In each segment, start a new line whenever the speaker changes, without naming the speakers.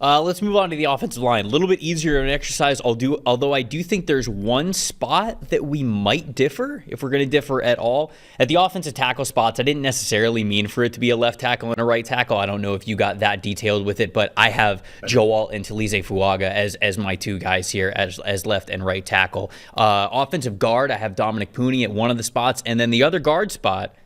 Let's move on to the offensive line. A little bit easier of an exercise. Although I do think there's one spot that we might differ, if we're going to differ at all. At the offensive tackle spots, I didn't necessarily mean for it to be a left tackle and a right tackle. I don't know if you got that detailed with it, but I have Joe Alt and Talise Fuaga as my two guys here as left and right tackle. Offensive guard, I have Dominic Pooney at one of the spots, and then the other guard spot,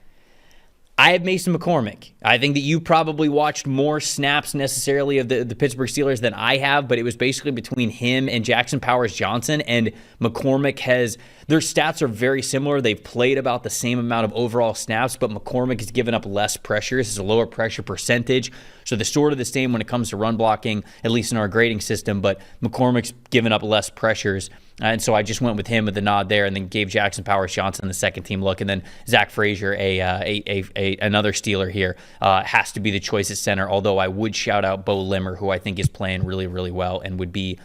I have Mason McCormick. I think that you probably watched more snaps necessarily of the Pittsburgh Steelers than I have, but it was basically between him and Jackson Powers-Johnson, and McCormick their stats are very similar. They've played about the same amount of overall snaps, but McCormick has given up less pressure. This is a lower pressure percentage, so they're sort of the same when it comes to run blocking, at least in our grading system, but McCormick's given up less pressures. And so I just went with him with the nod there, and then gave Jackson Powers-Johnson the second team look, and then Zach Frazier, another Steeler here, has to be the choice at center. Although I would shout out Bo Limmer, who I think is playing really, really well, and would be.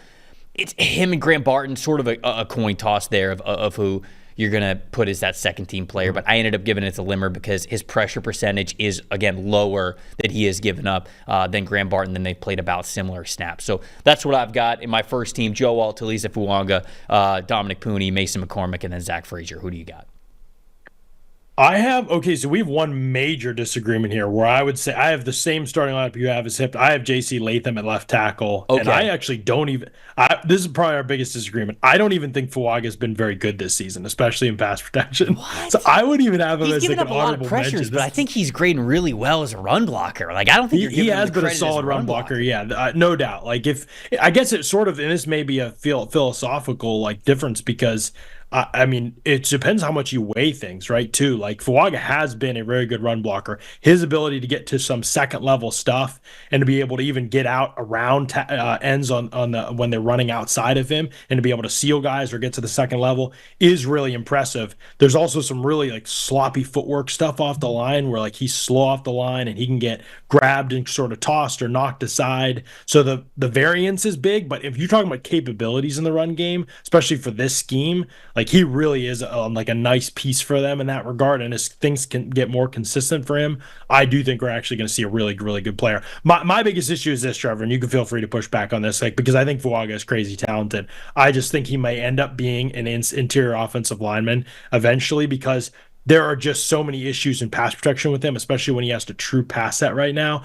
It's him and Grant Barton, sort of a coin toss there of who you're going to put as that second team player. But I ended up giving it to Limmer because his pressure percentage is, again, lower that he has given up than Grant Barton. Then they played about similar snaps. So that's what I've got in my first team: Joe Alt, Talise Fuaga, Dominic Pooney, Mason McCormick, and then Zach Frazier. Who do you got?
So we have one major disagreement here where I would say I have the same starting lineup you have as hip. I have JC Latham at left tackle.
Okay.
And I actually don't even, this is probably our biggest disagreement. I don't even think Fuaga has been very good this season, especially in pass protection.
What?
So I wouldn't even have him
He's
as
given
like
up
an
a lot of
honorable
pressures,
mention.
but I think he's grading really well as a run blocker. Like, I don't think you're giving
he
him
has
the
been a
credit as
solid run blocker. Yeah, no doubt. Like I guess it's sort of, and this may be a philosophical like difference because I mean, it depends how much you weigh things, right, too. Like, Fuaga has been a very good run blocker. His ability to get to some second-level stuff and to be able to even get out around ends on when they're running outside of him and to be able to seal guys or get to the second level is really impressive. There's also some really, like, sloppy footwork stuff off the line where, like, he's slow off the line and he can get grabbed and sort of tossed or knocked aside. So the variance is big, but if you're talking about capabilities in the run game, especially for this scheme, like he really is like a nice piece for them in that regard. And as things can get more consistent for him, I do think we're actually going to see a really, really good player. My biggest issue is this, Trevor, and you can feel free to push back on this, like because I think Fuaga is crazy talented. I just think he may end up being an interior offensive lineman eventually because there are just so many issues in pass protection with him, especially when he has to true pass set right now.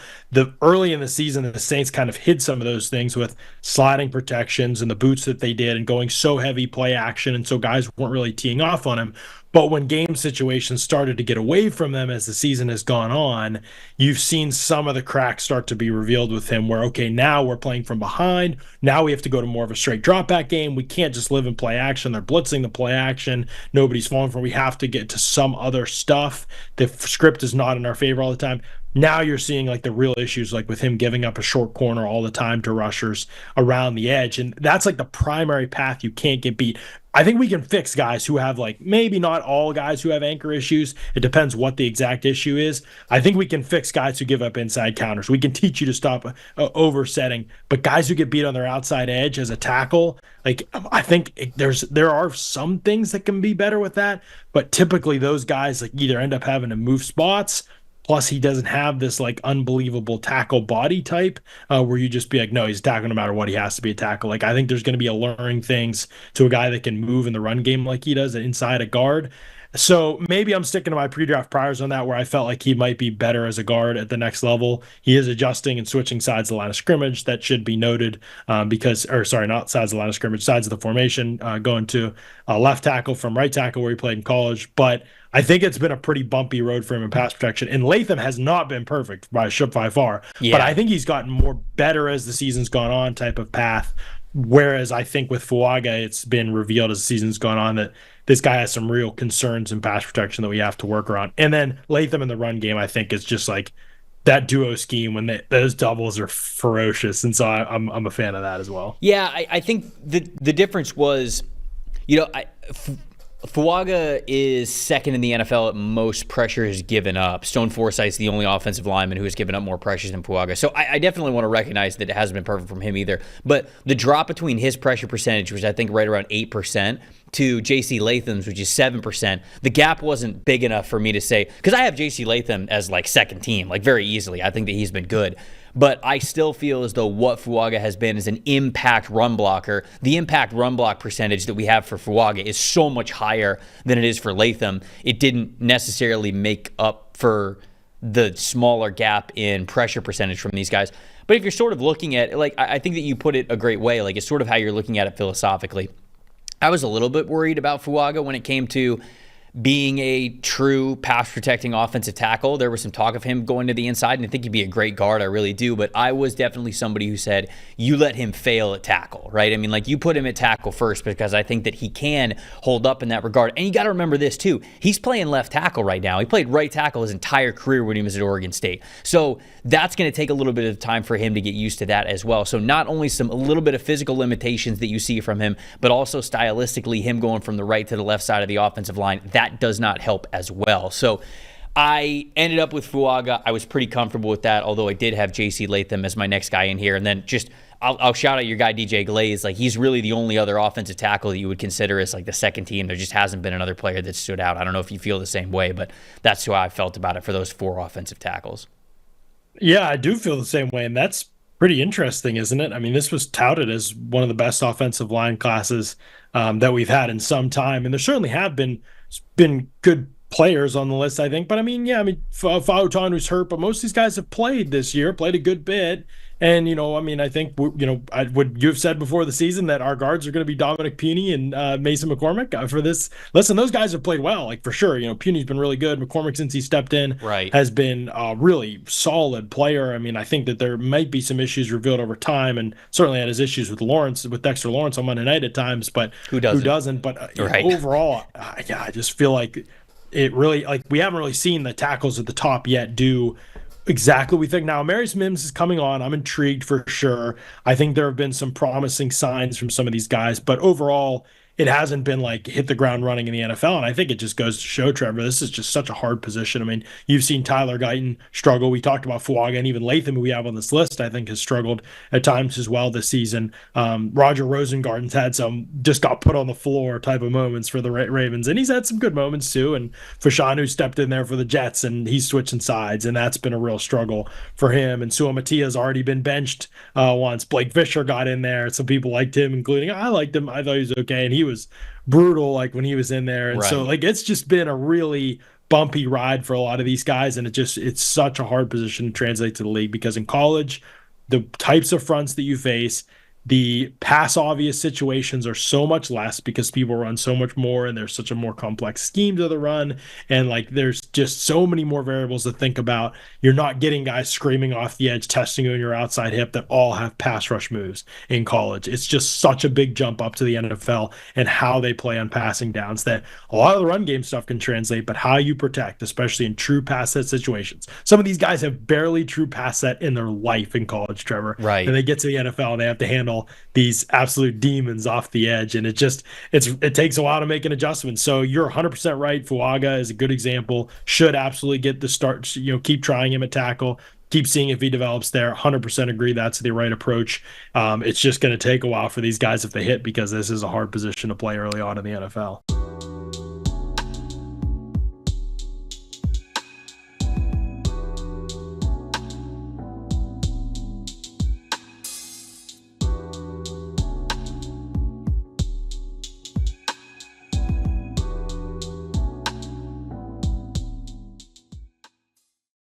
Early in the season, the Saints kind of hid some of those things with sliding protections and the boots that they did and going so heavy play action, and so guys weren't really teeing off on him. But when game situations started to get away from them as the season has gone on, you've seen some of the cracks start to be revealed with him where, okay, now we're playing from behind. Now we have to go to more of a straight drop back game. We can't just live in play action. They're blitzing the play action. Nobody's falling for it. We have to get to some other stuff. The script is not in our favor all the time. Now you're seeing like the real issues, like with him giving up a short corner all the time to rushers around the edge. And that's like the primary path you can't get beat. I think we can fix guys who have like, maybe not all guys who have anchor issues. It depends what the exact issue is. I think we can fix guys who give up inside counters. We can teach you to stop oversetting, but guys who get beat on their outside edge as a tackle, like I think there are some things that can be better with that, but typically those guys like either end up having to move spots. Plus, he doesn't have this like unbelievable tackle body type where you just be like, no, he's tackling no matter what. He has to be a tackle. Like I think there's going to be alluring things to a guy that can move in the run game like he does inside a guard. So maybe I'm sticking to my pre-draft priors on that where I felt like he might be better as a guard at the next level. He is adjusting and switching sides of the line of scrimmage. That should be noted not sides of the line of scrimmage, sides of the formation, going to left tackle from right tackle where he played in college. But I think it's been a pretty bumpy road for him in pass protection. And Latham has not been perfect by far. Yeah. But I think he's gotten more better as the season's gone on type of path. Whereas I think with Fuaga, it's been revealed as the season's gone on that this guy has some real concerns in pass protection that we have to work around. And then Latham in the run game, I think, is just like that duo scheme when those doubles are ferocious. And so I'm a fan of that as well.
Yeah, I think the difference was, Fuaga is second in the NFL at most pressures given up. Stone Forsythe's the only offensive lineman who has given up more pressures than Fuaga. So I definitely want to recognize that it hasn't been perfect from him either. But the drop between his pressure percentage, which I think right around 8%, to J.C. Latham's, which is 7%, the gap wasn't big enough for me to say, because I have J.C. Latham as like second team, like very easily. I think that he's been good. But I still feel as though what Fuaga has been is an impact run blocker. The impact run block percentage that we have for Fuaga is so much higher than it is for Latham. It didn't necessarily make up for the smaller gap in pressure percentage from these guys. But if you're sort of looking at, like, I think that you put it a great way. Like, it's sort of how you're looking at it philosophically. I was a little bit worried about Fuaga when it came to being a true pass protecting offensive tackle. There was some talk of him going to the inside, and I think he'd be a great guard. I really do. But I was definitely somebody who said, you let him fail at tackle, right? I mean, like, you put him at tackle first because I think that he can hold up in that regard. And you got to remember this too. He's playing left tackle right now. He played right tackle his entire career when he was at Oregon State. So that's going to take a little bit of time for him to get used to that as well. So not only a little bit of physical limitations that you see from him, but also stylistically him going from the right to the left side of the offensive line, that does not help as well. So I ended up with Fuaga. I was pretty comfortable with that, although I did have JC Latham as my next guy in here. And then just I'll shout out your guy DJ Glaze. Like, he's really the only other offensive tackle that you would consider as like the second team. There just hasn't been another player that stood out. I don't know if you feel the same way, but that's how I felt about it for those 4 offensive tackles.
Yeah, I do feel the same way, and that's pretty interesting, isn't it? I mean, this was touted as one of the best offensive line classes that we've had in some time, and there certainly have been good players on the list, I think. But I mean, yeah, I mean, Fauton, who's hurt, but most of these guys have played this year, played a good bit. And, I mean, I think, would you have said before the season that our guards are going to be Dominic Puny and Mason McCormick for this? Listen, those guys have played well, like, for sure. Puny's been really good. McCormick, since he stepped in, has been a really solid player. I mean, I think that there might be some issues revealed over time, and certainly had his issues with Dexter Lawrence on Monday night at times, but who doesn't? But overall, I just feel like it really, like, we haven't really seen the tackles at the top yet do exactly what we think. Now, Marius Mims is coming on. I'm intrigued for sure. I think there have been some promising signs from some of these guys, but overall, it hasn't been like hit the ground running in the NFL. And I think it just goes to show, Trevor, this is just such a hard position. I mean, you've seen Tyler Guyton struggle. We talked about Fuaga, and even Latham, who we have on this list, I think has struggled at times as well this season. Roger Rosengarten's had some just got put on the floor type of moments for the Ravens, and he's had some good moments too. And Fashanu stepped in there for the Jets, and he's switching sides, and that's been a real struggle for him. And Suamatia's already been benched once. Blake Fisher got in there. Some people liked him, including I liked him. I thought he was okay, and he was brutal like when he was in there. And so like it's just been a really bumpy ride for a lot of these guys, and it's such a hard position to translate to the league, because in college the types of fronts that you face, the pass obvious situations are so much less because people run so much more, and there's such a more complex scheme to the run, and like there's just so many more variables to think about. You're not getting guys screaming off the edge, testing you in your outside hip that all have pass rush moves in college. It's just such a big jump up to the NFL and how they play on passing downs, that a lot of the run game stuff can translate, but how you protect, especially in true pass set situations. Some of these guys have barely true pass set in their life in college, Trevor.
Right.
And they get to the NFL and they have to handle these absolute demons off the edge, and it takes a while to make an adjustment. So you're 100% right. Fuaga is a good example. Should absolutely get the start. Keep trying him at tackle. Keep seeing if he develops there. 100% agree that's the right approach. It's just going to take a while for these guys if they hit, because this is a hard position to play early on in the NFL.